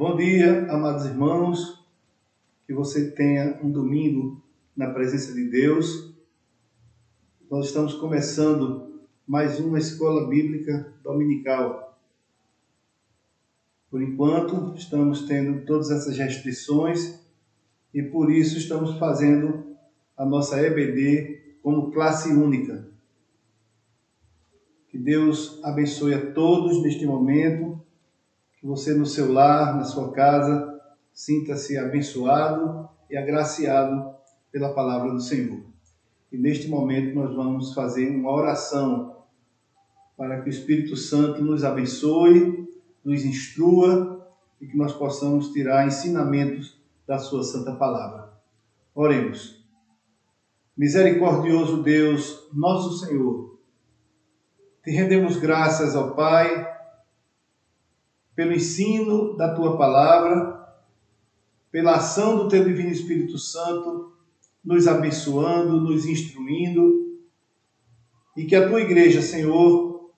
Bom dia, amados irmãos, que você tenha um domingo na presença de Deus. Nós estamos começando mais uma escola bíblica dominical. Por enquanto, estamos tendo todas essas restrições e por isso estamos fazendo a nossa EBD como classe única. Que Deus abençoe a todos neste momento, que você no seu lar, na sua casa, sinta-se abençoado e agraciado pela palavra do Senhor. E neste momento nós vamos fazer uma oração para que o Espírito Santo nos abençoe, nos instrua e que nós possamos tirar ensinamentos da sua santa palavra. Oremos. Misericordioso Deus, nosso Senhor, te rendemos graças ao Pai pelo ensino da tua palavra, pela ação do teu divino Espírito Santo, nos abençoando, nos instruindo, e que a tua igreja, Senhor,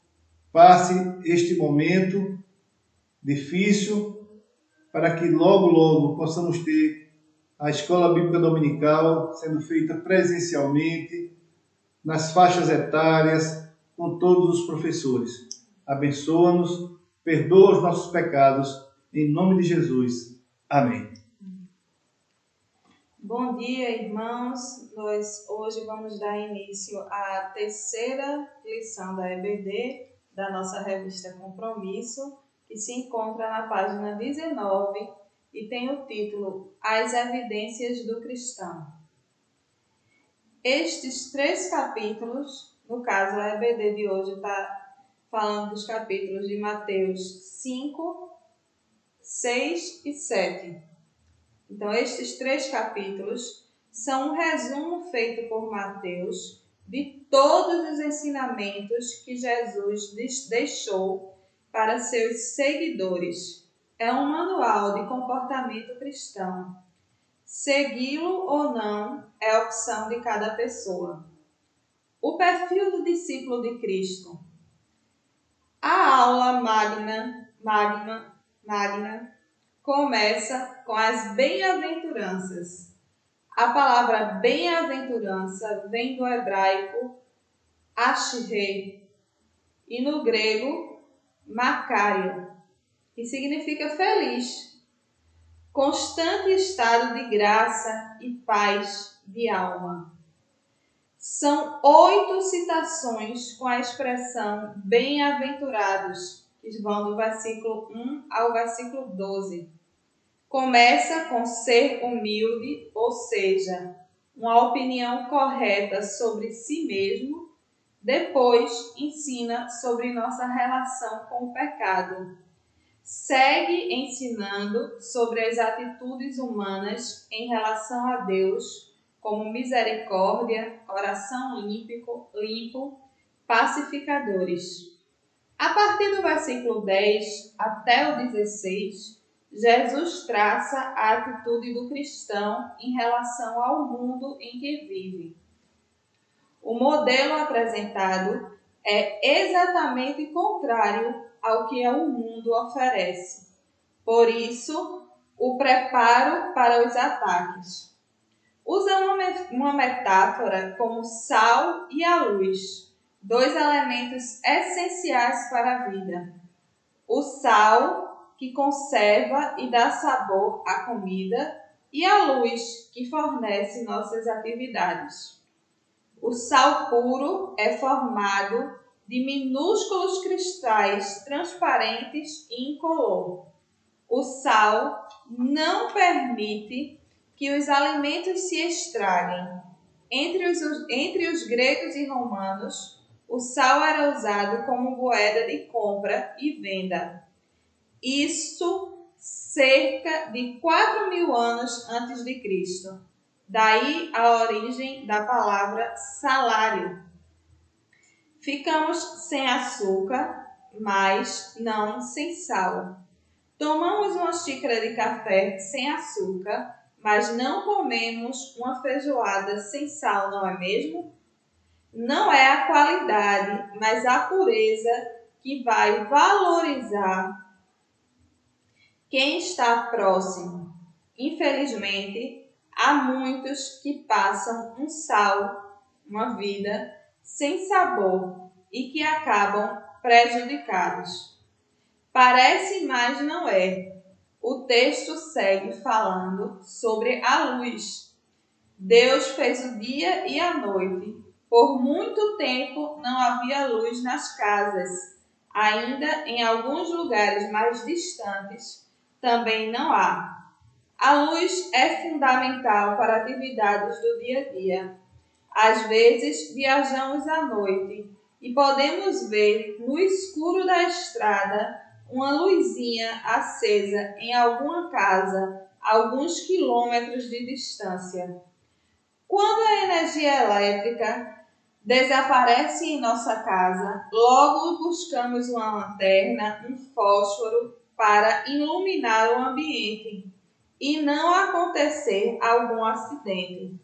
passe este momento difícil para que logo possamos ter a escola bíblica dominical sendo feita presencialmente, nas faixas etárias, com todos os professores. Abençoa-nos, perdoa os nossos pecados, em nome de Jesus. Amém. Bom dia, irmãos. Nós hoje vamos dar início à terceira lição da EBD, da nossa revista Compromisso, que se encontra na página 19 e tem o título As Evidências do Cristão. Estes 3 capítulos, no caso a EBD de hoje está falando dos capítulos de Mateus 5, 6 e 7. Então, estes 3 capítulos são um resumo feito por Mateus de todos os ensinamentos que Jesus deixou para seus seguidores. É um manual de comportamento cristão. Segui-lo ou não é a opção de cada pessoa. O perfil do discípulo de Cristo. A aula magna começa com as bem-aventuranças. A palavra bem-aventurança vem do hebraico ashrei e no grego makarion, que significa feliz, constante estado de graça e paz de alma. São 8 citações com a expressão bem-aventurados, que vão do versículo 1 ao versículo 12. Começa com ser humilde, ou seja, uma opinião correta sobre si mesmo. Depois, ensina sobre nossa relação com o pecado. Segue ensinando sobre as atitudes humanas em relação a Deus, como misericórdia, coração limpo, pacificadores. A partir do versículo 10 até o 16, Jesus traça a atitude do cristão em relação ao mundo em que vive. O modelo apresentado é exatamente contrário ao que o mundo oferece. Por isso, o preparo para os ataques. Usa uma metáfora como sal e a luz, 2 elementos essenciais para a vida. O sal, que conserva e dá sabor à comida, e a luz, que fornece nossas atividades. O sal puro é formado de minúsculos cristais transparentes e incolor. O sal não permite que os alimentos se estraguem. Entre os gregos e romanos, o sal era usado como moeda de compra e venda. Isso cerca de 4.000 anos antes de Cristo. Daí a origem da palavra salário. Ficamos sem açúcar, mas não sem sal. Tomamos uma xícara de café sem açúcar, mas não comemos uma feijoada sem sal, não é mesmo? Não é a qualidade, mas a pureza que vai valorizar quem está próximo. Infelizmente, há muitos que passam uma vida sem sabor e que acabam prejudicados. Parece, mas não é. O texto segue falando sobre a luz. Deus fez o dia e a noite. Por muito tempo não havia luz nas casas. Ainda em alguns lugares mais distantes também não há. A luz é fundamental para atividades do dia a dia. Às vezes viajamos à noite e podemos ver no escuro da estrada uma luzinha acesa em alguma casa, a alguns quilômetros de distância. Quando a energia elétrica desaparece em nossa casa, logo buscamos uma lanterna, um fósforo para iluminar o ambiente e não acontecer algum acidente.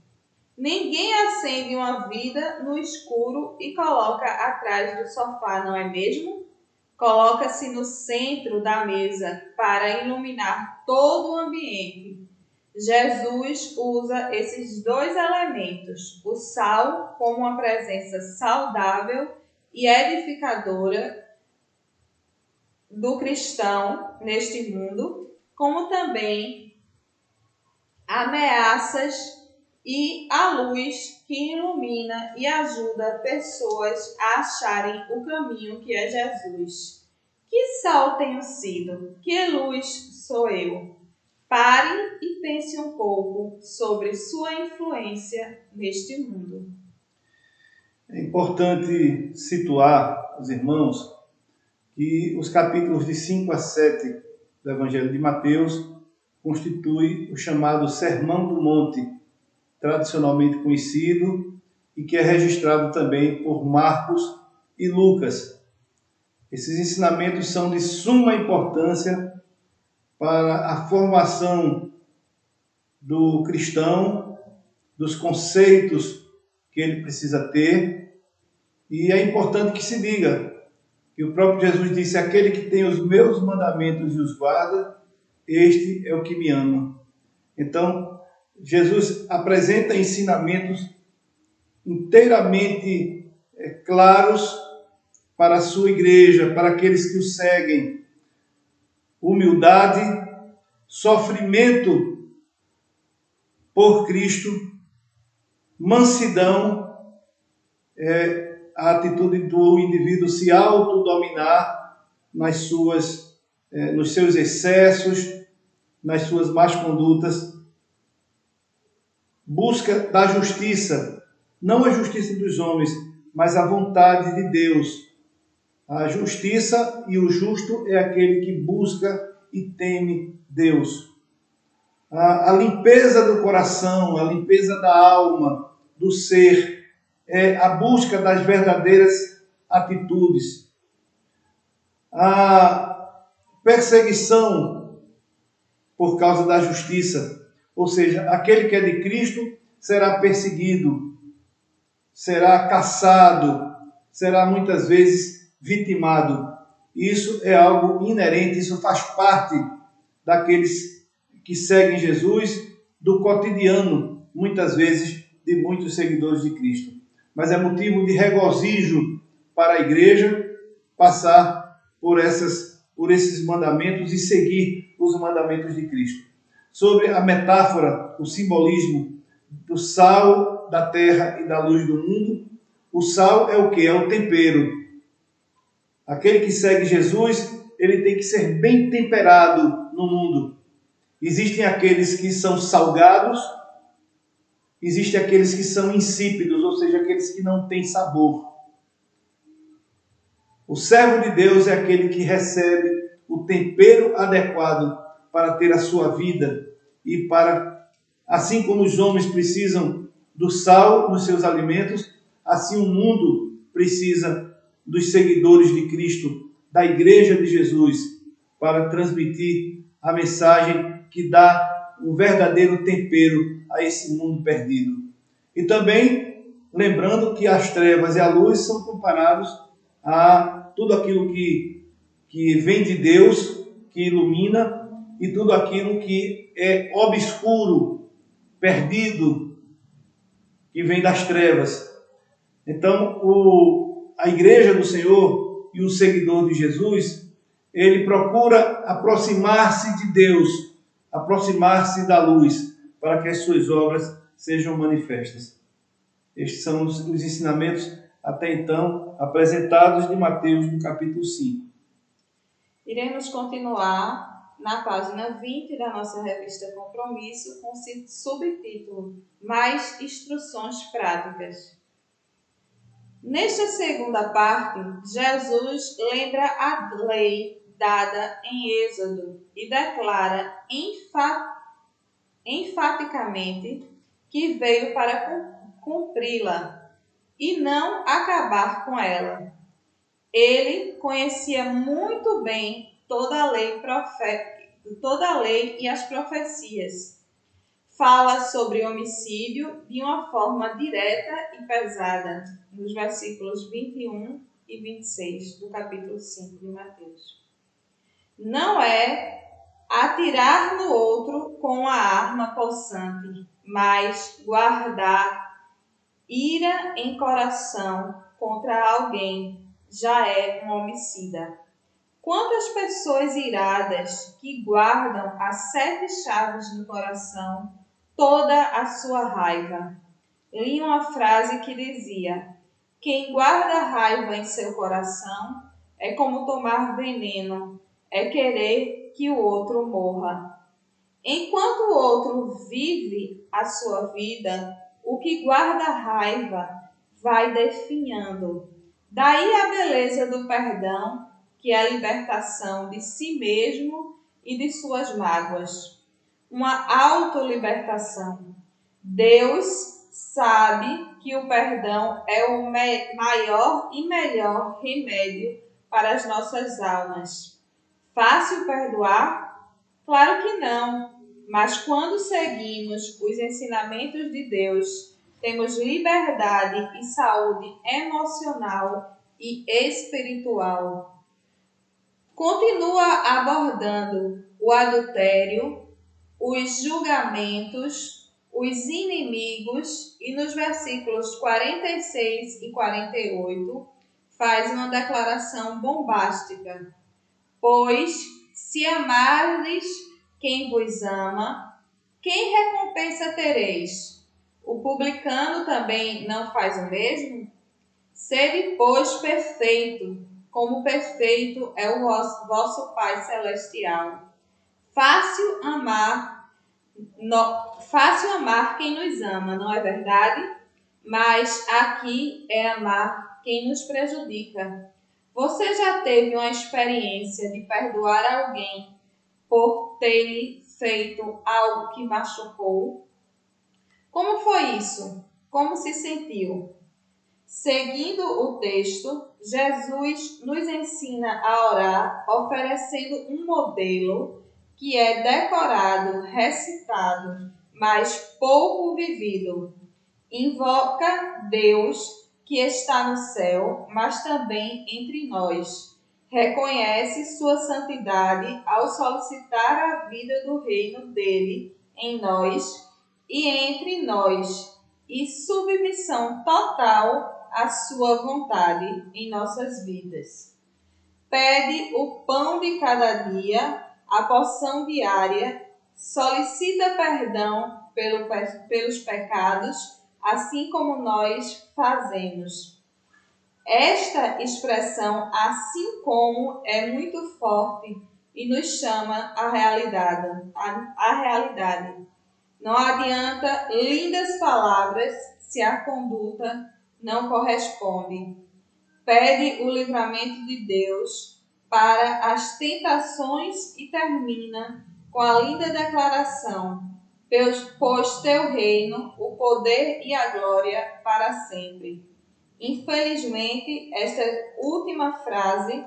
Ninguém acende uma vida no escuro e coloca atrás do sofá, não é mesmo? Coloca-se no centro da mesa para iluminar todo o ambiente. Jesus usa esses dois elementos, o sal como uma presença saudável e edificadora do cristão neste mundo, como também ameaças e a luz que ilumina e ajuda pessoas a acharem o caminho que é Jesus. Que sal tenho sido? Que luz sou eu? Pare e pense um pouco sobre sua influência neste mundo. É importante situar, os irmãos, que os capítulos de 5 a 7 do Evangelho de Mateus constituem o chamado Sermão do Monte, tradicionalmente conhecido e que é registrado também por Marcos e Lucas. Esses ensinamentos são de suma importância para a formação do cristão, dos conceitos que ele precisa ter. E é importante que se diga que o próprio Jesus disse: aquele que tem os meus mandamentos e os guarda, este é o que me ama. Então, Jesus apresenta ensinamentos inteiramente claros para a sua igreja, para aqueles que o seguem. Humildade, sofrimento por Cristo, mansidão, a atitude do indivíduo se autodominar nos seus excessos, nas suas más condutas, busca da justiça, não a justiça dos homens, mas a vontade de Deus. A justiça e o justo é aquele que busca e teme Deus. A limpeza do coração, a limpeza da alma, do ser, é a busca das verdadeiras atitudes. A perseguição por causa da justiça, ou seja, aquele que é de Cristo será perseguido, será caçado, será muitas vezes vitimado. Isso é algo inerente, isso faz parte daqueles que seguem Jesus, do cotidiano, muitas vezes, de muitos seguidores de Cristo. Mas é motivo de regozijo para a igreja passar por esses mandamentos e seguir os mandamentos de Cristo. Sobre a metáfora, o simbolismo do sal da terra e da luz do mundo, o sal é o que? É o tempero. Aquele que segue Jesus, ele tem que ser bem temperado no mundo. Existem aqueles que são salgados, existem aqueles que são insípidos, ou seja, aqueles que não têm sabor. O servo de Deus é aquele que recebe o tempero adequado para ter a sua vida e para, assim como os homens precisam do sal nos seus alimentos, assim o mundo precisa dos seguidores de Cristo, da Igreja de Jesus, para transmitir a mensagem que dá um verdadeiro tempero a esse mundo perdido. E também lembrando que as trevas e a luz são comparados a tudo aquilo que vem de Deus, que ilumina, e tudo aquilo que é obscuro, perdido, que vem das trevas. Então, a igreja do Senhor e o seguidor de Jesus, ele procura aproximar-se de Deus, aproximar-se da luz, para que as suas obras sejam manifestas. Estes são os ensinamentos até então apresentados de Mateus no capítulo 5. Iremos continuar na página 20 da nossa revista Compromisso com o subtítulo Mais Instruções Práticas. Nesta segunda parte, Jesus lembra a lei dada em Êxodo e declara enfaticamente que veio para cumpri-la e não acabar com ela. Ele conhecia muito bem toda a lei e as profecias. Fala sobre homicídio de uma forma direta e pesada, nos versículos 21 e 26 do capítulo 5 de Mateus. Não é atirar no outro com a arma possante, mas guardar ira em coração contra alguém já é um homicida. Quantas pessoas iradas que guardam as 7 chaves no coração toda a sua raiva. Li uma frase que dizia: quem guarda raiva em seu coração é como tomar veneno, é querer que o outro morra. Enquanto o outro vive a sua vida, o que guarda raiva vai definhando. Daí a beleza do perdão, que é a libertação de si mesmo e de suas mágoas. Uma autolibertação. Deus sabe que o perdão é o maior e melhor remédio para as nossas almas. Fácil perdoar? Claro que não, mas quando seguimos os ensinamentos de Deus, temos liberdade e saúde emocional e espiritual. Continua abordando o adultério, os julgamentos, os inimigos e nos versículos 46 e 48 faz uma declaração bombástica. Pois se amardes quem vos ama, quem recompensa tereis? O publicano também não faz o mesmo? Sede, pois, perfeito, como perfeito é o vosso Pai Celestial. Fácil amar quem nos ama, não é verdade? Mas aqui é amar quem nos prejudica. Você já teve uma experiência de perdoar alguém por ter-lhe feito algo que machucou? Como foi isso? Como se sentiu? Seguindo o texto, Jesus nos ensina a orar oferecendo um modelo que é decorado, recitado, mas pouco vivido. Invoca Deus que está no céu, mas também entre nós. Reconhece sua santidade ao solicitar a vida do reino dele em nós e entre nós, e submissão total à sua vontade em nossas vidas. Pede o pão de cada dia, a porção diária, solicita perdão pelos pecados, assim como nós fazemos. Esta expressão, assim como, é muito forte e nos chama à realidade. Não adianta lindas palavras se a conduta não corresponde. Pede o livramento de Deus para as tentações e termina com a linda declaração: pois teu reino, o poder e a glória para sempre. Infelizmente, esta última frase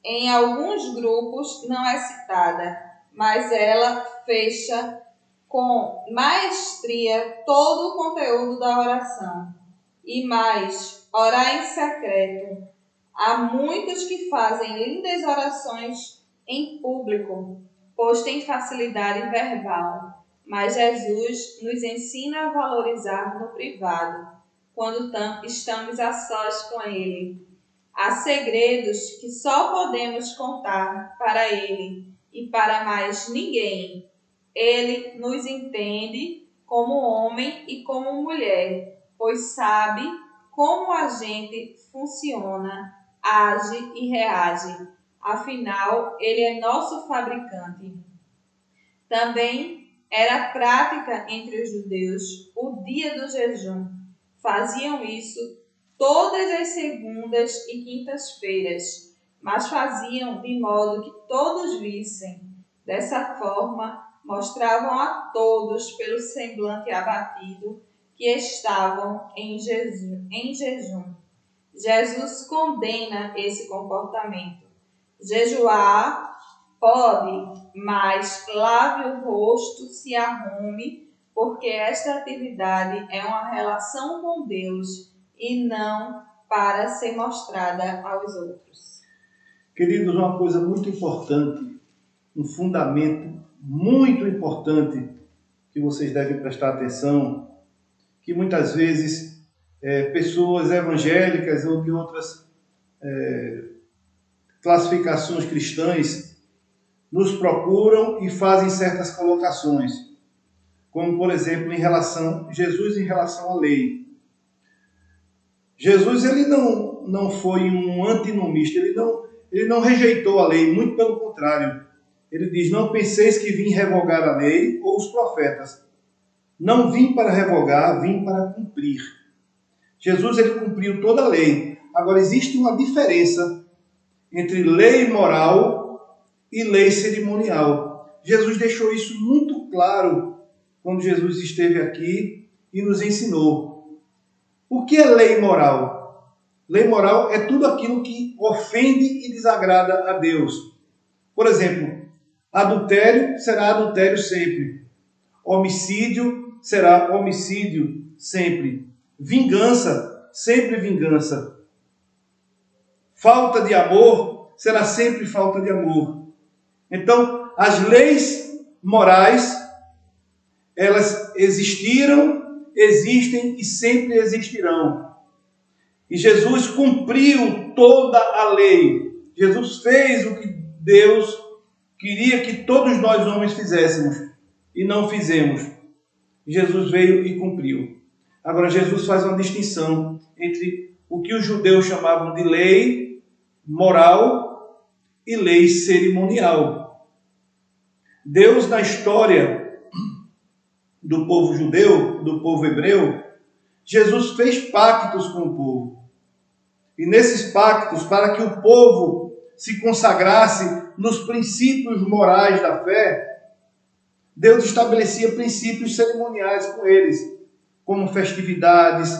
em alguns grupos não é citada, mas ela fecha com maestria todo o conteúdo da oração. E mais, orar em secreto. Há muitos que fazem lindas orações em público, pois tem facilidade verbal, mas Jesus nos ensina a valorizar no privado, quando estamos a sós com Ele. Há segredos que só podemos contar para Ele e para mais ninguém. Ele nos entende como homem e como mulher, pois sabe como a gente funciona, age e reage. Afinal, Ele é nosso fabricante. Também era prática entre os judeus o dia do jejum. Faziam isso todas as segundas e quintas-feiras, mas faziam de modo que todos vissem. Dessa forma, mostravam a todos pelo semblante abatido que estavam em jejum. Jesus condena esse comportamento. Jejuar pode, mas lave o rosto, se arrume, porque esta atividade é uma relação com Deus e não para ser mostrada aos outros. Queridos, uma coisa muito importante, um fundamento muito importante que vocês devem prestar atenção, que muitas vezes pessoas evangélicas ou de outras classificações cristãs nos procuram e fazem certas colocações, como por exemplo Jesus em relação à lei. Jesus ele não foi um antinomista, ele não rejeitou a lei, muito pelo contrário. Ele diz: não penseis que vim revogar a lei ou os profetas. Não vim para revogar, vim para cumprir. Jesus ele cumpriu toda a lei. Agora existe uma diferença entre lei moral e lei cerimonial. Jesus deixou isso muito claro quando Jesus esteve aqui e nos ensinou. O que é lei moral? Lei moral é tudo aquilo que ofende e desagrada a Deus. Por exemplo, adultério será adultério sempre. Homicídio será homicídio sempre. Vingança, sempre vingança. Falta de amor será sempre falta de amor. Então, as leis morais, elas existiram, existem e sempre existirão. E Jesus cumpriu toda a lei. Jesus fez o que Deus queria que todos nós homens fizéssemos e não fizemos. Jesus veio e cumpriu. Agora, Jesus faz uma distinção entre o que os judeus chamavam de lei moral e lei cerimonial. Deus, na história do povo judeu, do povo hebreu, Jesus fez pactos com o povo. E nesses pactos, para que o povo se consagrasse nos princípios morais da fé, Deus estabelecia princípios cerimoniais com eles, como festividades,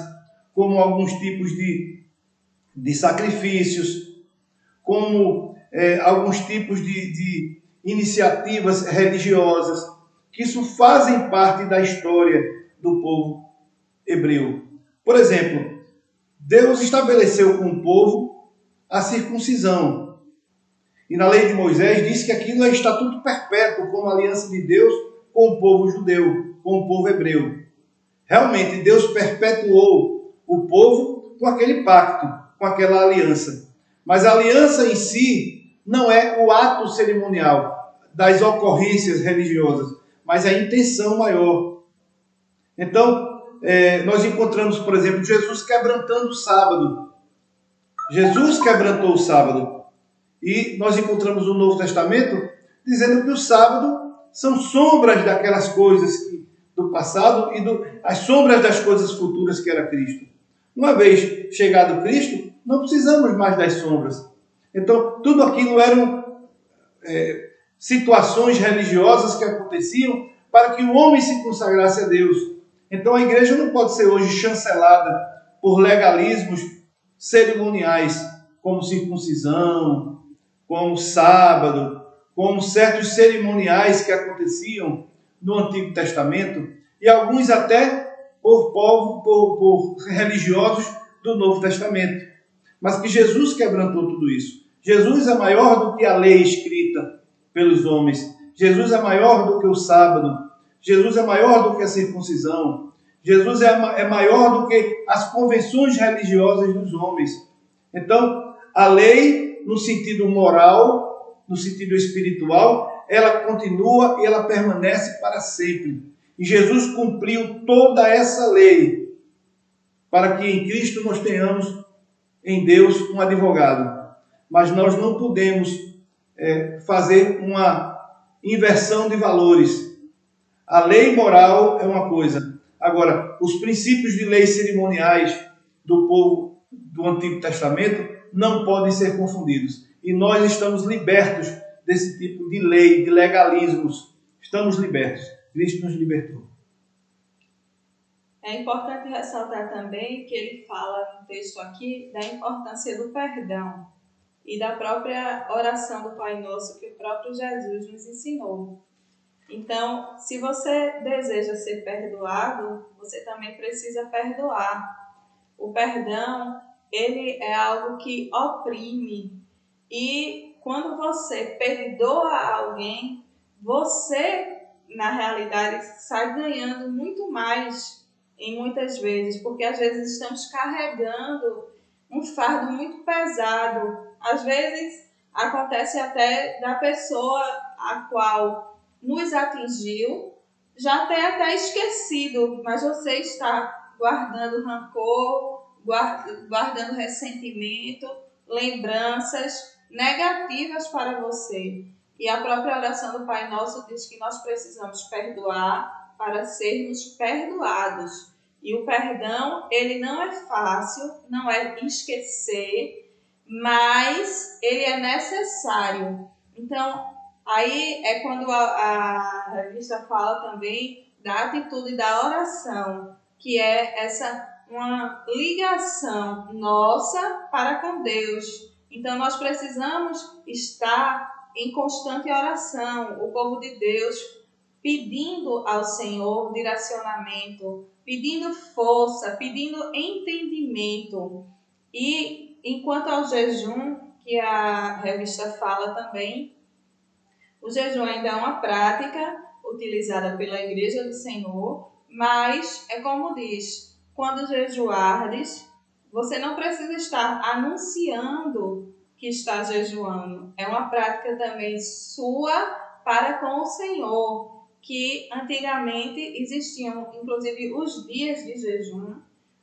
como alguns tipos de sacrifícios, como alguns tipos de iniciativas religiosas, que isso fazem parte da história do povo hebreu. Por exemplo, Deus estabeleceu com o povo a circuncisão. E na lei de Moisés diz que aquilo é estatuto perpétuo, como a aliança de Deus com o povo judeu, com o povo hebreu. Realmente, Deus perpetuou o povo com aquele pacto, com aquela aliança. Mas a aliança em si não é o ato cerimonial das ocorrências religiosas, mas a intenção maior. Então, nós encontramos, por exemplo, Jesus quebrantando o sábado. Jesus quebrantou o sábado. E nós encontramos no Novo Testamento dizendo que o sábado são sombras daquelas coisas do passado e as sombras das coisas futuras que era Cristo. Uma vez chegado Cristo, não precisamos mais das sombras. Então, tudo aquilo eram situações religiosas que aconteciam para que o homem se consagrasse a Deus. Então, a igreja não pode ser hoje chancelada por legalismos cerimoniais, como circuncisão, como sábado, como certos cerimoniais que aconteciam no Antigo Testamento, e alguns até por religiosos do Novo Testamento. Mas que Jesus quebrantou tudo isso. Jesus é maior do que a lei escrita pelos homens. Jesus é maior do que o sábado. Jesus é maior do que a circuncisão. Jesus é maior do que as convenções religiosas dos homens. Então, a lei, no sentido moral, no sentido espiritual, ela continua e ela permanece para sempre. E Jesus cumpriu toda essa lei para que em Cristo nós tenhamos em Deus um advogado. Mas nós não podemos fazer uma inversão de valores. A lei moral é uma coisa. Agora, os princípios de leis cerimoniais do povo do Antigo Testamento não podem ser confundidos. E nós estamos libertos desse tipo de lei, de legalismos. Estamos libertos. Cristo nos libertou. É importante ressaltar também que ele fala no texto aqui da importância do perdão e da própria oração do Pai Nosso que o próprio Jesus nos ensinou. Então, se você deseja ser perdoado, você também precisa perdoar. O perdão, ele é algo que oprime. E quando você perdoa alguém, você, na realidade, sai ganhando muito mais em muitas vezes, porque às vezes estamos carregando um fardo muito pesado. Às vezes acontece até da pessoa a qual nos atingiu já ter até esquecido, mas você está guardando rancor, guardando ressentimento, lembranças negativas para você. E a própria oração do Pai Nosso diz que nós precisamos perdoar para sermos perdoados. E o perdão, ele não é fácil, não é esquecer, mas ele é necessário. Então, aí é quando a revista fala também da atitude da oração, que é uma ligação nossa para com Deus. Então, nós precisamos estar em constante oração, o povo de Deus pedindo ao Senhor direcionamento, pedindo força, pedindo entendimento. E enquanto ao jejum, que a revista fala também, o jejum ainda é uma prática utilizada pela Igreja do Senhor, mas é como diz, quando jejuardes, você não precisa estar anunciando que está jejuando. É uma prática também sua para com o Senhor, que antigamente existiam, inclusive, os dias de jejum,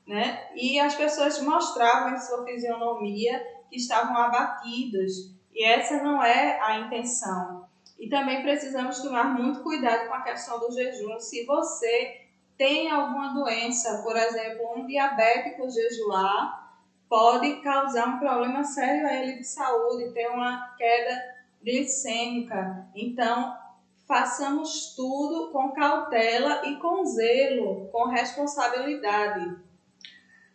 né? E as pessoas mostravam em sua fisionomia que estavam abatidas, e essa não é a intenção. E também precisamos tomar muito cuidado com a questão do jejum. Se você tem alguma doença, por exemplo, um diabético jejuar, pode causar um problema sério a ele de saúde, ter uma queda glicêmica. Então, façamos tudo com cautela e com zelo, com responsabilidade.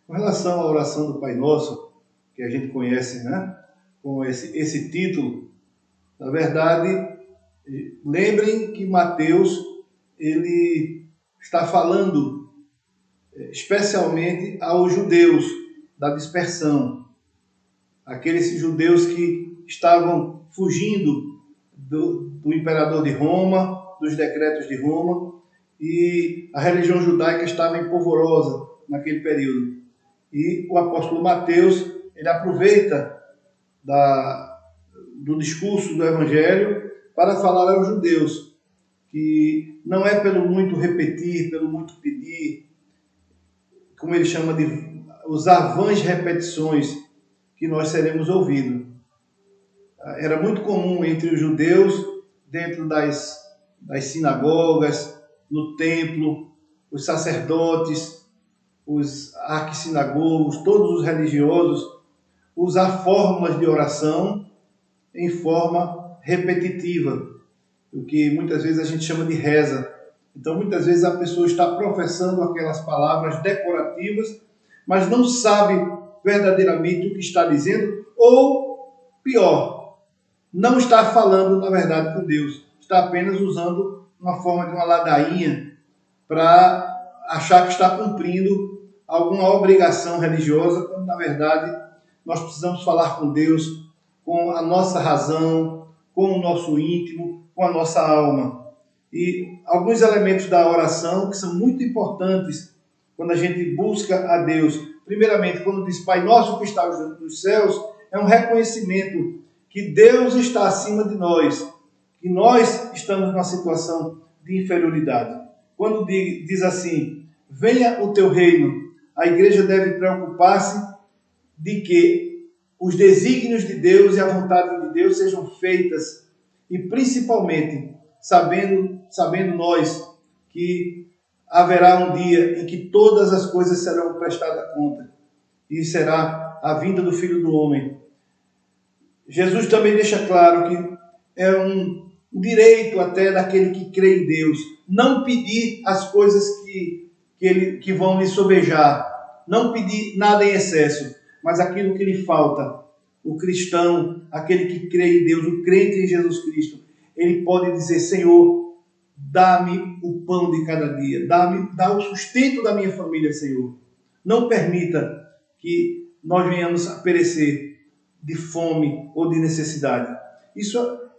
Com relação à oração do Pai Nosso, que a gente conhece, né, com esse título, na verdade, lembrem que Mateus ele está falando especialmente aos judeus da dispersão, aqueles judeus que estavam fugindo do imperador de Roma, dos decretos de Roma, e a religião judaica estava em polvorosa naquele período. E o apóstolo Mateus, ele aproveita do discurso do Evangelho para falar aos judeus que não é pelo muito repetir, pelo muito pedir, como ele chama de usar vãs repetições, que nós seremos ouvidos. Era muito comum entre os judeus, dentro das sinagogas, no templo, os sacerdotes, os arquissinagogos, todos os religiosos, usar fórmulas de oração em forma repetitiva, o que muitas vezes a gente chama de reza. Então, muitas vezes a pessoa está professando aquelas palavras decorativas, mas não sabe verdadeiramente o que está dizendo, ou, pior, não está falando, na verdade, com Deus. Está apenas usando uma forma de uma ladainha para achar que está cumprindo alguma obrigação religiosa, quando, na verdade, nós precisamos falar com Deus com a nossa razão, com o nosso íntimo, com a nossa alma. E alguns elementos da oração que são muito importantes quando a gente busca a Deus. Primeiramente, quando diz Pai Nosso que está nos céus, é um reconhecimento que Deus está acima de nós, que nós estamos numa situação de inferioridade. Quando diz assim, venha o teu reino, a igreja deve preocupar-se de que os desígnios de Deus e a vontade de Deus sejam feitas, e principalmente sabendo nós que haverá um dia em que todas as coisas serão prestadas conta, e será a vinda do Filho do Homem. Jesus também deixa claro que é um direito até daquele que crê em Deus não pedir as coisas que vão lhe sobejar, não pedir nada em excesso, mas aquilo que lhe falta. O cristão, aquele que crê em Deus, o crente em Jesus Cristo, ele pode dizer, Senhor, dá-me o pão de cada dia, dá o sustento da minha família, Senhor. Não permita que nós venhamos a perecer de fome ou de necessidade.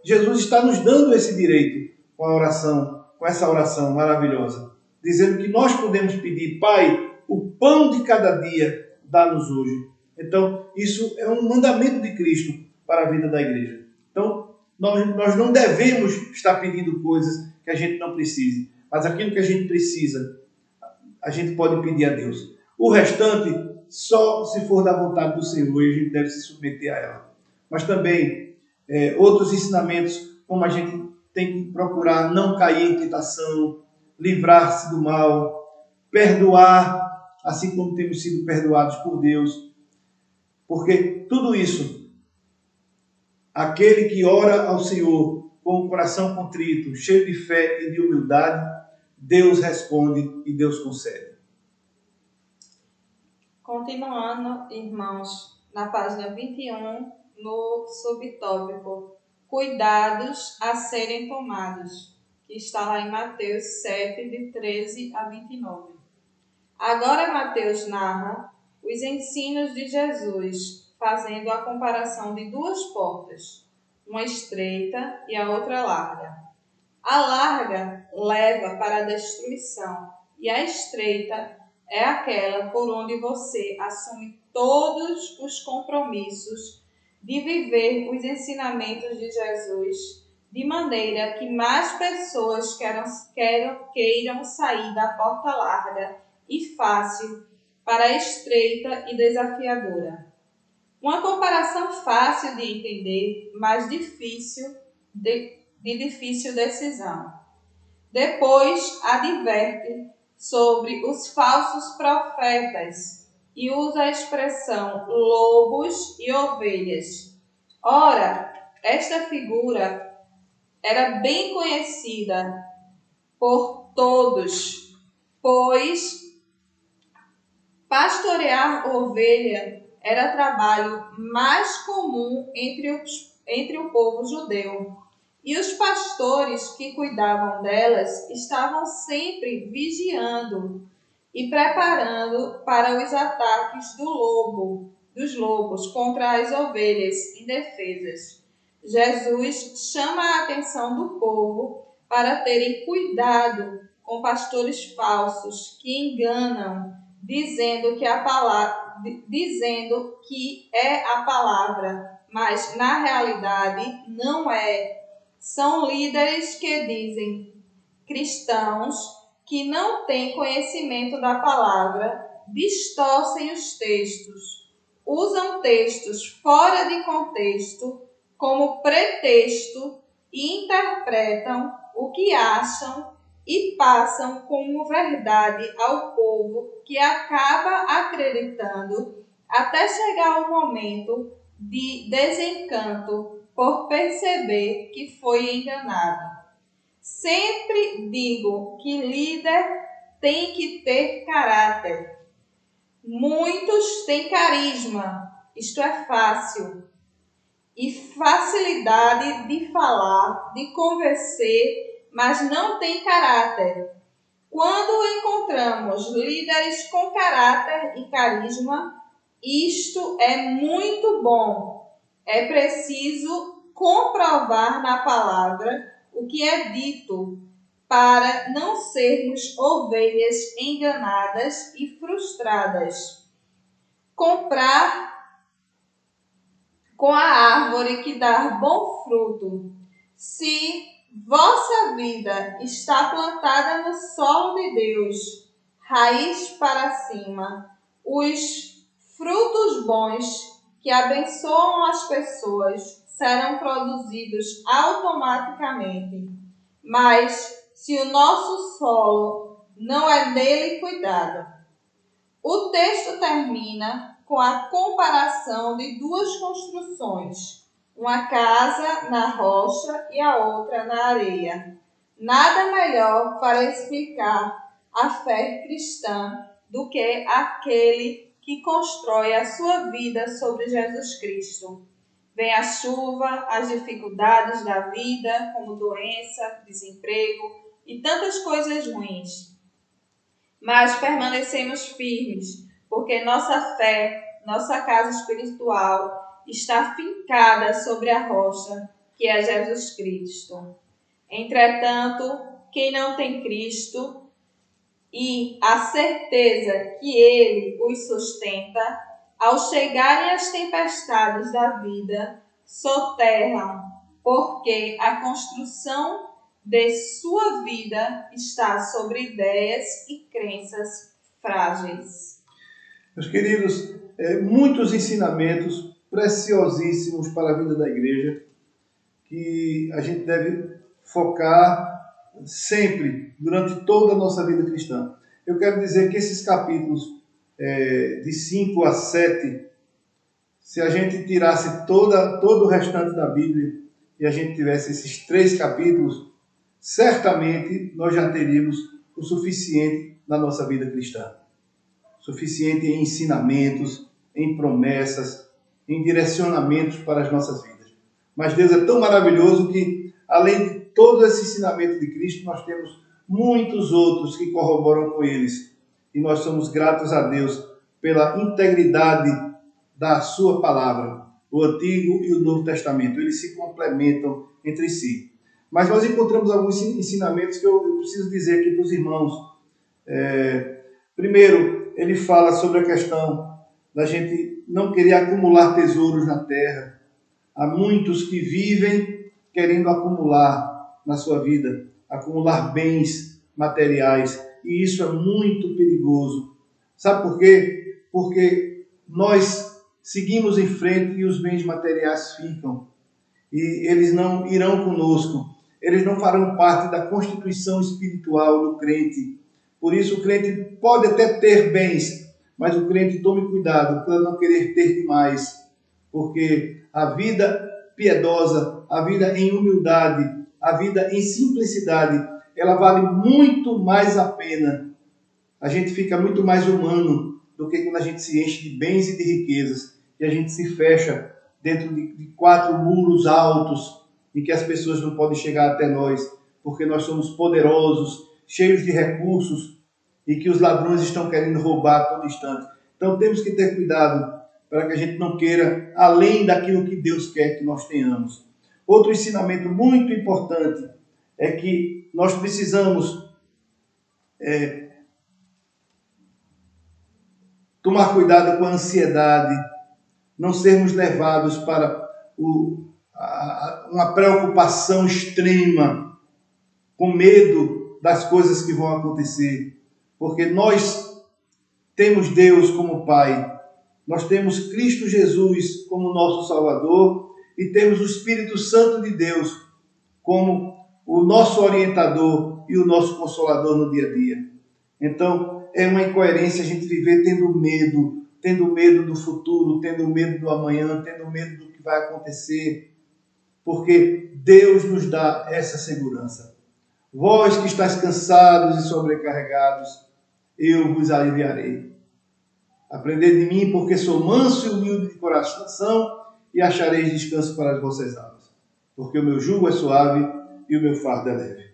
Jesus está nos dando esse direito com a oração, com essa oração maravilhosa, dizendo que nós podemos pedir, Pai, o pão de cada dia, dá-nos hoje. Então, isso é um mandamento de Cristo para a vida da igreja. Então, nós não devemos estar pedindo coisas que a gente não precise, mas aquilo que a gente precisa, a gente pode pedir a Deus. O restante, só se for da vontade do Senhor, e a gente deve se submeter a ela. Mas também, outros ensinamentos, como a gente tem que procurar não cair em tentação, livrar-se do mal, perdoar, assim como temos sido perdoados por Deus. Porque tudo isso, aquele que ora ao Senhor com o coração contrito, cheio de fé e de humildade, Deus responde e Deus concede. Continuando, irmãos, na página 21, no subtópico Cuidados a serem tomados, que está lá em Mateus 7, de 13 a 29. Agora Mateus narra os ensinos de Jesus, fazendo a comparação de duas portas, uma estreita e a outra larga. A larga leva para a destruição e a estreita é aquela por onde você assume todos os compromissos de viver os ensinamentos de Jesus, de maneira que mais pessoas queiram sair da porta larga e fácil para a estreita e desafiadora. Uma comparação fácil de entender, mas difícil de difícil decisão. Depois adverte sobre os falsos profetas e usa a expressão lobos e ovelhas. Ora, esta figura era bem conhecida por todos, pois pastorear ovelha era trabalho mais comum entre o povo judeu. E os pastores que cuidavam delas estavam sempre vigiando e preparando para os ataques dos lobos contra as ovelhas indefesas. Jesus chama a atenção do povo para terem cuidado com pastores falsos que enganam, dizendo que é a palavra, mas na realidade não é. São líderes que dizem cristãos que não têm conhecimento da palavra, distorcem os textos, usam textos fora de contexto como pretexto e interpretam o que acham e passam como verdade ao povo, que acaba acreditando até chegar o momento de desencanto por perceber que foi enganado. Sempre digo que líder tem que ter caráter. Muitos têm carisma, isto é fácil, e facilidade de falar, de convencer, mas não tem caráter. Quando encontramos líderes com caráter e carisma, isto é muito bom. É preciso comprovar na palavra o que é dito, para não sermos ovelhas enganadas e frustradas. Comprar com a árvore que dá bom fruto. Se vossa vida está plantada no solo de Deus, raiz para cima, os frutos bons que abençoam as pessoas serão produzidos automaticamente. Mas se o nosso solo não é dele cuidado. O texto termina com a comparação de duas construções, uma casa na rocha e a outra na areia. Nada melhor para explicar a fé cristã do que aquele que constrói a sua vida sobre Jesus Cristo. Vem a chuva, as dificuldades da vida, como doença, desemprego e tantas coisas ruins. Mas permanecemos firmes, porque nossa fé, nossa casa espiritual, está fincada sobre a rocha, que é Jesus Cristo. Entretanto, quem não tem Cristo e a certeza que Ele os sustenta, ao chegarem as tempestades da vida, soterram, porque a construção de sua vida está sobre ideias e crenças frágeis. Meus queridos, muitos ensinamentos preciosíssimos para a vida da igreja que a gente deve focar sempre, durante toda a nossa vida cristã. Eu quero dizer que esses capítulos de 5 a 7, se a gente tirasse todo o restante da Bíblia e a gente tivesse esses 3 capítulos, certamente nós já teríamos o suficiente na nossa vida cristã. Suficiente em ensinamentos, em promessas, em direcionamentos para as nossas vidas. Mas Deus é tão maravilhoso que, além de todo esse ensinamento de Cristo, nós temos muitos outros que corroboram com eles. E nós somos gratos a Deus pela integridade da sua palavra, o Antigo e o Novo Testamento. Eles se complementam entre si. Mas nós encontramos alguns ensinamentos que eu preciso dizer aqui para os irmãos. Primeiro, ele fala sobre a questão da gente não querer acumular tesouros na terra. Há muitos que vivem querendo acumular na sua vida, acumular bens materiais, e isso é muito perigoso. Sabe por quê? Porque nós seguimos em frente e os bens materiais ficam, e eles não irão conosco, eles não farão parte da constituição espiritual do crente. Por isso o crente pode até ter bens, mas o crente tome cuidado para não querer ter demais, porque a vida piedosa, a vida em humildade, a vida em simplicidade, ela vale muito mais a pena. A gente fica muito mais humano do que quando a gente se enche de bens e de riquezas e a gente se fecha dentro de 4 muros altos em que as pessoas não podem chegar até nós, porque nós somos poderosos, cheios de recursos e que os ladrões estão querendo roubar a todo instante. Então temos que ter cuidado para que a gente não queira além daquilo que Deus quer que nós tenhamos. Outro ensinamento muito importante é que nós precisamos tomar cuidado com a ansiedade, não sermos levados para uma preocupação extrema, com medo das coisas que vão acontecer, porque nós temos Deus como Pai, nós temos Cristo Jesus como nosso Salvador e temos o Espírito Santo de Deus como o nosso orientador e o nosso consolador no dia a dia. Então, é uma incoerência a gente viver tendo medo do futuro, tendo medo do amanhã, tendo medo do que vai acontecer, porque Deus nos dá essa segurança. Vós que estáis cansados e sobrecarregados, eu vos aliviarei. Aprendei de mim, porque sou manso e humilde de coração, e achareis descanso para as vossas almas. Porque o meu jugo é suave e o meu fardo é leve.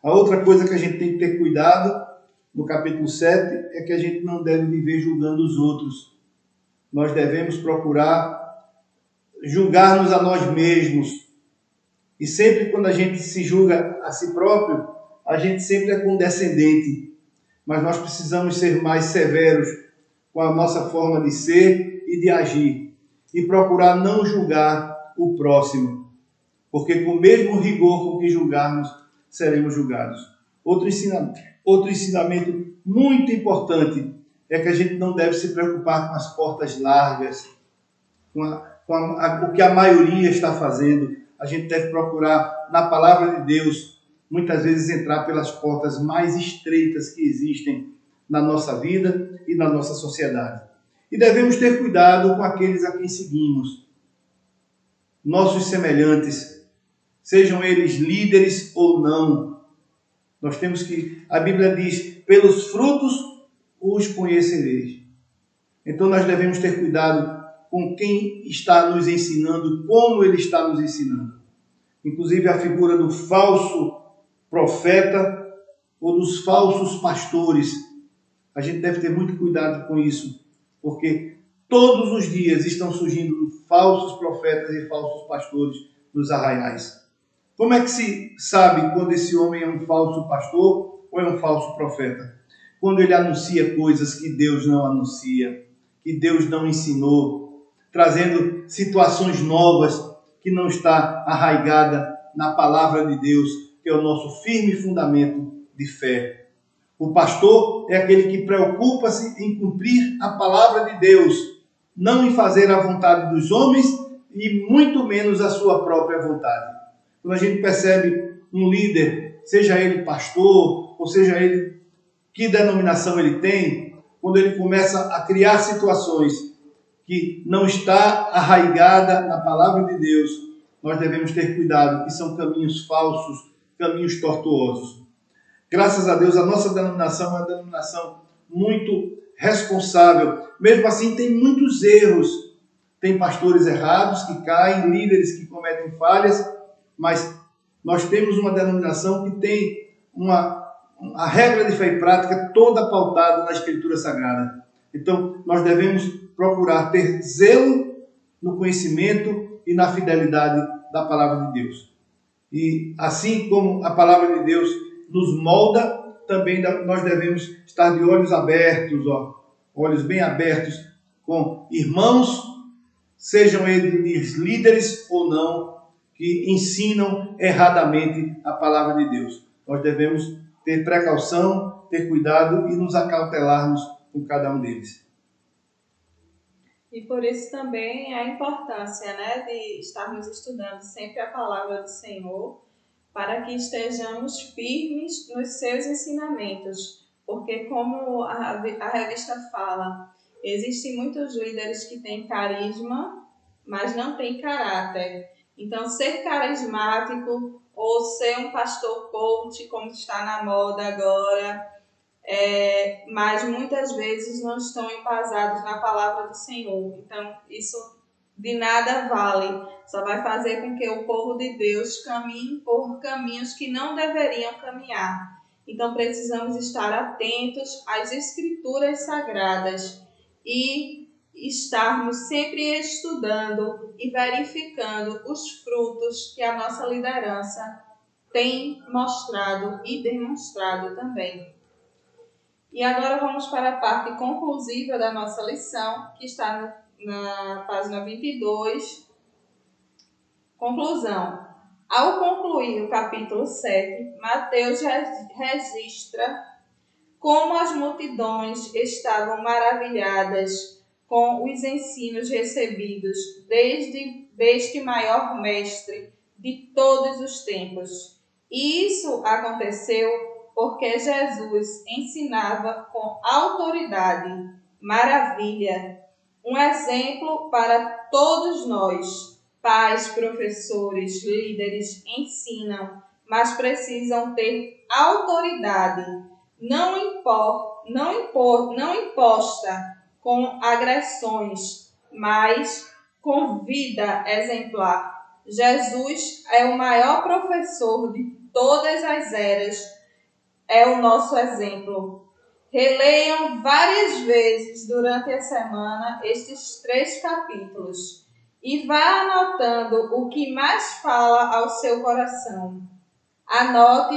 A outra coisa que a gente tem que ter cuidado, no capítulo 7, é que a gente não deve viver julgando os outros. Nós devemos procurar julgar-nos a nós mesmos, E sempre quando a gente se julga a si próprio, a gente sempre é condescendente. Mas nós precisamos ser mais severos com a nossa forma de ser e de agir. E procurar não julgar o próximo. Porque com o mesmo rigor com que julgarmos, seremos julgados. Outro ensinamento muito importante é que a gente não deve se preocupar com as portas largas, o que a maioria está fazendo. A gente deve procurar, na palavra de Deus, muitas vezes entrar pelas portas mais estreitas que existem na nossa vida e na nossa sociedade. E devemos ter cuidado com aqueles a quem seguimos, nossos semelhantes, sejam eles líderes ou não. Nós temos que, a Bíblia diz, pelos frutos os conhecereis. Então nós devemos ter cuidado com quem está nos ensinando, como ele está nos ensinando. Inclusive a figura do falso profeta ou dos falsos pastores. A gente deve ter muito cuidado com isso, porque todos os dias estão surgindo falsos profetas e falsos pastores nos arraiais. Como é que se sabe quando esse homem é um falso pastor ou é um falso profeta? Quando ele anuncia coisas que Deus não anuncia, que Deus não ensinou, trazendo situações novas que não está arraigada na palavra de Deus, que é o nosso firme fundamento de fé. O pastor é aquele que preocupa-se em cumprir a palavra de Deus, não em fazer a vontade dos homens e muito menos a sua própria vontade. Quando a gente percebe um líder, seja ele pastor, ou seja ele que denominação ele tem, quando ele começa a criar situações que não está arraigada na palavra de Deus, nós devemos ter cuidado, que são caminhos falsos, caminhos tortuosos. Graças a Deus, a nossa denominação é uma denominação muito responsável. Mesmo assim, tem muitos erros. Tem pastores errados que caem, líderes que cometem falhas, mas nós temos uma denominação que tem a regra de fé e prática toda pautada na Escritura Sagrada. Então, nós devemos procurar ter zelo no conhecimento e na fidelidade da palavra de Deus. E assim como a palavra de Deus nos molda, também nós devemos estar de olhos abertos, olhos bem abertos com irmãos, sejam eles líderes ou não, que ensinam erradamente a palavra de Deus. Nós devemos ter precaução, ter cuidado e nos acautelarmos com cada um deles. E por isso também a importância, né, de estarmos estudando sempre a palavra do Senhor, para que estejamos firmes nos seus ensinamentos. Porque como a revista fala, existem muitos líderes que têm carisma, mas não têm caráter. Então, ser carismático ou ser um pastor coach, como está na moda agora, mas muitas vezes não estão embasados na palavra do Senhor. Então, isso de nada vale. Só vai fazer com que o povo de Deus caminhe por caminhos que não deveriam caminhar. Então, precisamos estar atentos às Escrituras Sagradas e estarmos sempre estudando e verificando os frutos que a nossa liderança tem mostrado e demonstrado também. E agora vamos para a parte conclusiva da nossa lição, que está na página 22. Conclusão. Ao concluir o capítulo 7, Mateus registra como as multidões estavam maravilhadas com os ensinos recebidos deste maior mestre de todos os tempos. E isso aconteceu porque Jesus ensinava com autoridade, maravilha, um exemplo para todos nós. Pais, professores, líderes ensinam, mas precisam ter autoridade, não imposta com agressões, mas com vida exemplar. Jesus é o maior professor de todas as eras, é o nosso exemplo. Releiam várias vezes durante a semana estes 3 capítulos e vá anotando o que mais fala ao seu coração. Anote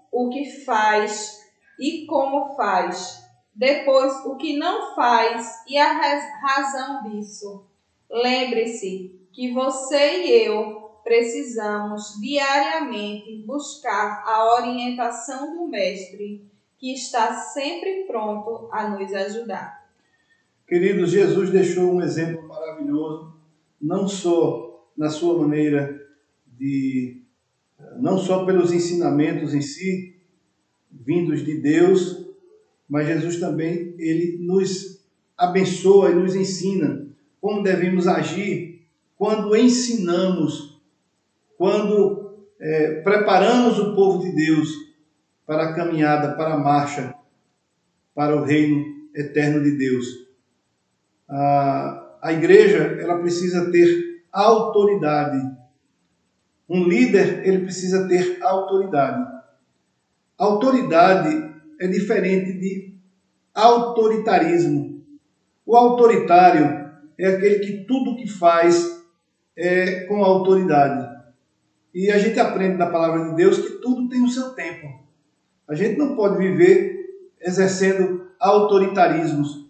o que faz e como faz. Depois, o que não faz e a razão disso. Lembre-se que você e eu precisamos diariamente buscar a orientação do Mestre, que está sempre pronto a nos ajudar. Queridos, Jesus deixou um exemplo maravilhoso, não só na sua maneira não só pelos ensinamentos em si, vindos de Deus, mas Jesus também, ele nos abençoa e nos ensina como devemos agir quando ensinamos, quando preparamos o povo de Deus para a caminhada, para a marcha, para o reino eterno de Deus. A igreja, ela precisa ter autoridade. Um líder, ele precisa ter autoridade. Autoridade é diferente de autoritarismo. O autoritário é aquele que tudo que faz é com autoridade. E a gente aprende na palavra de Deus que tudo tem o seu tempo. A gente não pode viver exercendo autoritarismos,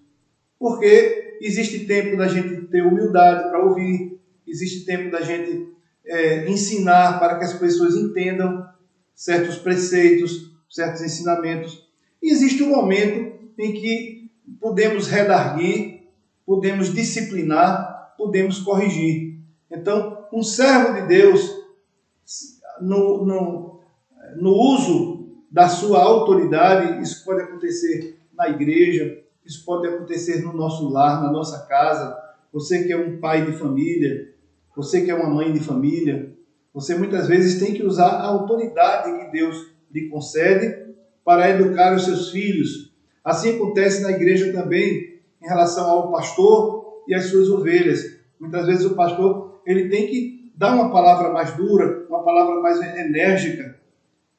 porque existe tempo da gente ter humildade para ouvir, existe tempo da gente ensinar para que as pessoas entendam certos preceitos, certos ensinamentos. E existe um momento em que podemos redarguir, podemos disciplinar, podemos corrigir. Então, um servo de Deus, no uso da sua autoridade, isso pode acontecer na igreja, isso pode acontecer no nosso lar, na nossa casa. Você que é um pai de família, você que é uma mãe de família, você muitas vezes tem que usar a autoridade que Deus lhe concede para educar os seus filhos. Assim acontece na igreja também em relação ao pastor e às suas ovelhas. Muitas vezes o pastor ele tem que dar uma palavra mais dura, uma palavra mais enérgica.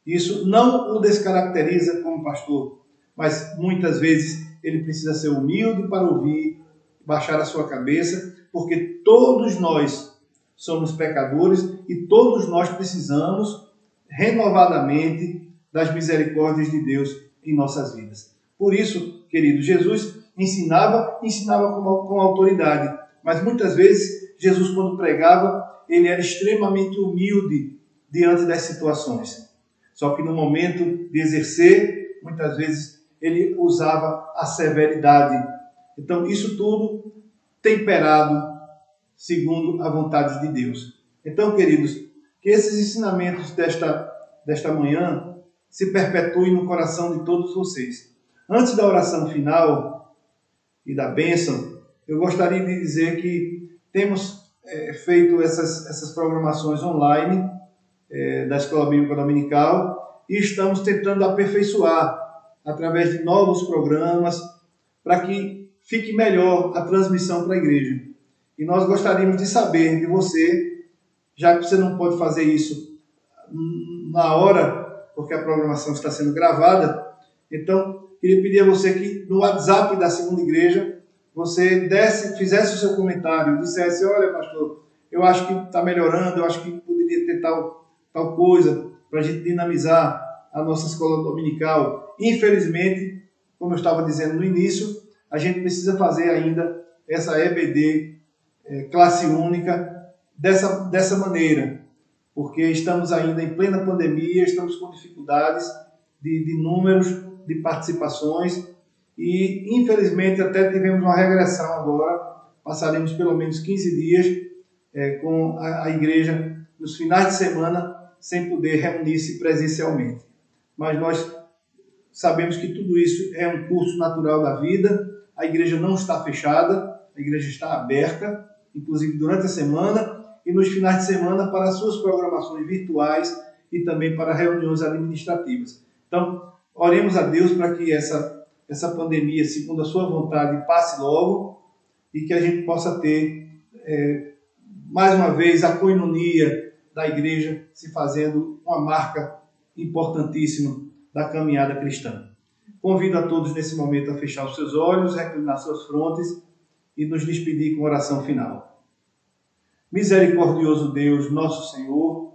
Isso não o descaracteriza como pastor, mas muitas vezes ele precisa ser humilde para ouvir, baixar a sua cabeça, porque todos nós somos pecadores e todos nós precisamos renovadamente das misericórdias de Deus em nossas vidas. Por isso, querido, Jesus ensinava com autoridade, mas muitas vezes Jesus, quando pregava, ele era extremamente humilde diante das situações. Só que no momento de exercer, muitas vezes ele usava a severidade. Então, isso tudo temperado segundo a vontade de Deus. Então, queridos, que esses ensinamentos desta manhã se perpetuem no coração de todos vocês. Antes da oração final e da bênção, eu gostaria de dizer que temos feito essas programações online da Escola Bíblica Dominical e estamos tentando aperfeiçoar através de novos programas para que fique melhor a transmissão para a igreja. E nós gostaríamos de saber de você, já que você não pode fazer isso na hora, porque a programação está sendo gravada, então queria pedir a você que no WhatsApp da segunda igreja, você fizesse o seu comentário, dissesse, olha pastor, eu acho que está melhorando, eu acho que poderia ter tal coisa, para a gente dinamizar a nossa escola dominical. Infelizmente, como eu estava dizendo no início, a gente precisa fazer ainda essa EBD, classe única, dessa maneira, porque estamos ainda em plena pandemia, estamos com dificuldades de números, de participações, e infelizmente até tivemos uma regressão agora, passaremos pelo menos 15 dias com a igreja nos finais de semana, sem poder reunir-se presencialmente. Mas nós sabemos que tudo isso é um curso natural da vida, a igreja não está fechada, a igreja está aberta, inclusive durante a semana e nos finais de semana para suas programações virtuais e também para reuniões administrativas. Então, oremos a Deus para que essa pandemia, segundo a sua vontade, passe logo e que a gente possa ter, mais uma vez, a coinonia da igreja se fazendo uma marca importantíssima da caminhada cristã. Convido a todos nesse momento a fechar os seus olhos, reclinar suas frontes e nos despedir com oração final. Misericordioso Deus, nosso Senhor,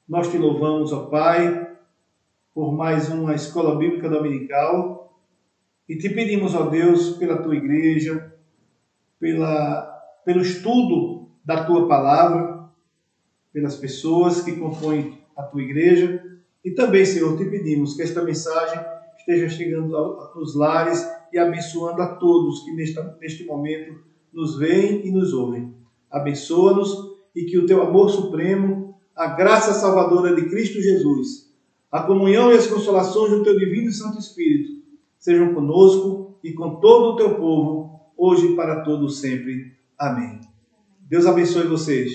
nós te louvamos, ó Pai, por mais uma escola bíblica dominical e te pedimos, ó Deus, pela tua igreja, pelo estudo da tua palavra, pelas pessoas que compõem a tua igreja e também, Senhor, te pedimos que esta mensagem esteja chegando aos lares e abençoando a todos que neste momento nos veem e nos ouvem. Abençoa-nos e que o teu amor supremo, a graça salvadora de Cristo Jesus, a comunhão e as consolações do teu divino e Santo Espírito sejam conosco e com todo o teu povo, hoje e para todo sempre. Amém. Deus abençoe vocês.